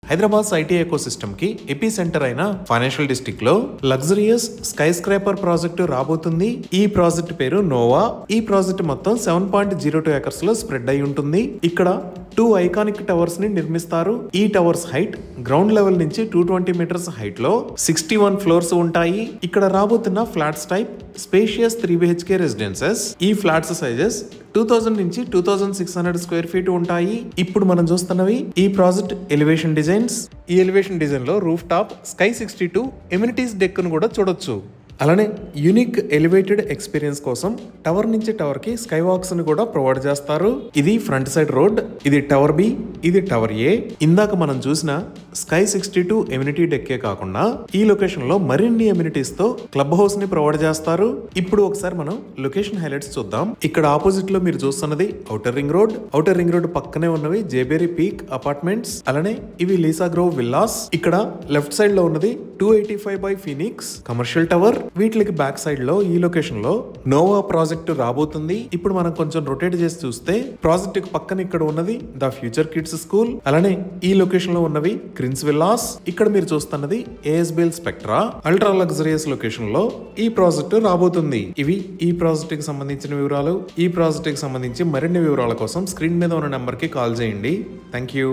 Hyderabad IT ecosystem కి ఎపీ centre అయిన financial district లో లగ్జరియస్ స్కై స్క్రాపర్ ప్రాజెక్టు రాబోతుంది. ఈ ప్రాజెక్ట్ పేరు నోవా. ఈ ప్రాజెక్ట్ మొత్తం 7.02 ఎకర్స్ లో స్ప్రెడ్ అయి ఉంటుంది. ఇక్కడ 2 ఐకానిక్ టవర్స్ ని నిర్మిస్తారు. ఈ టవర్స్ హైట్ గ్రౌండ్ లెవెల్ నుంచి 220 మీటర్స్ హైట్ లో 61 ఫ్లోర్స్ ఉంటాయి. ఇక్కడ రాబోతున్న flats type spacious 3 BHK residences. ఈ ఫ్లాట్స్ సైజెస్ 2000 నుంచి 2600 స్క్వేర్ ఫీట్ ఉంటాయి. ఇప్పుడు మనం చూస్తున్నవి ఈ ప్రాజెక్ట్ ఎలివేషన్ డిజైన్స్. ఈ ఎలివేషన్ డిజైన్ లో roof top sky 62 amenities deck ను కూడా చూడొచ్చు. అలానే యూనిక్ ఎలివేటెడ్ ఎక్స్పీరియన్స్ కోసం టవర్ నుంచి టవర్ కి స్కై వాక్స్ ని కూడా ప్రొవైడ్ చేస్తారు. ఇది ఫ్రంట్ సైడ్ రోడ్, ఇది టవర్ బి, ఇది టవర్ ఏ. ఇందాక మనం చూసిన స్కై 62 ఎమ్యూనిటీ డెక్కే కాకుండా ఈ లొకేషన్ లో మరిన్ని ఎమ్యూనిటీస్ తో క్లబ్ హౌస్ ని ప్రొవైడ్ చేస్తారు. ఇప్పుడు ఒకసారి మనం లొకేషన్ హైలైట్స్ చూద్దాం. ఇక్కడ ఆపోజిట్ లో మీరు చూస్తున్నది outer ring road. Outer ring road పక్కనే ఉన్నవి జేబేరీ పీక్ అపార్ట్మెంట్స్. అలానే ఇవి లీసా గ్రోవ్ విల్లాస్. ఇక్కడ లెఫ్ట్ సైడ్ లో ఉన్నది 285 బై ఫీనిక్స్ కమర్షియల్ టవర్. వీటికి బ్యాక్ సైడ్ లో ఈ లొకేషన్ లో నోవా ప్రాజెక్ట్ రాబోతుంది. ఇప్పుడు మనం కొంచెం రొటేట్ చేసి చూస్తే ప్రాజెక్ట్ కి పక్కన ఇక్కడ ఉన్నది ద ఫ్యూచర్ కిడ్స్ స్కూల్. అలానే ఈ లొకేషన్ లో ఉన్నవి క్రిన్స్ విల్లాస్. ఇక్కడ మీరు చూస్తున్నది ASBL spectra. Ultra luxurious location లో ఈ ప్రాజెక్ట్ రాబోతుంది. ఇవి ఈ ప్రాజెక్ట్ కి సంబంధించిన వివరాలు. ఈ ప్రాజెక్ట్ కి సంబంధించి మరిన్ని వివరాల కోసం స్క్రీన్ మీద ఉన్న నెంబర్ కి కాల్ చేయండి. Thank you.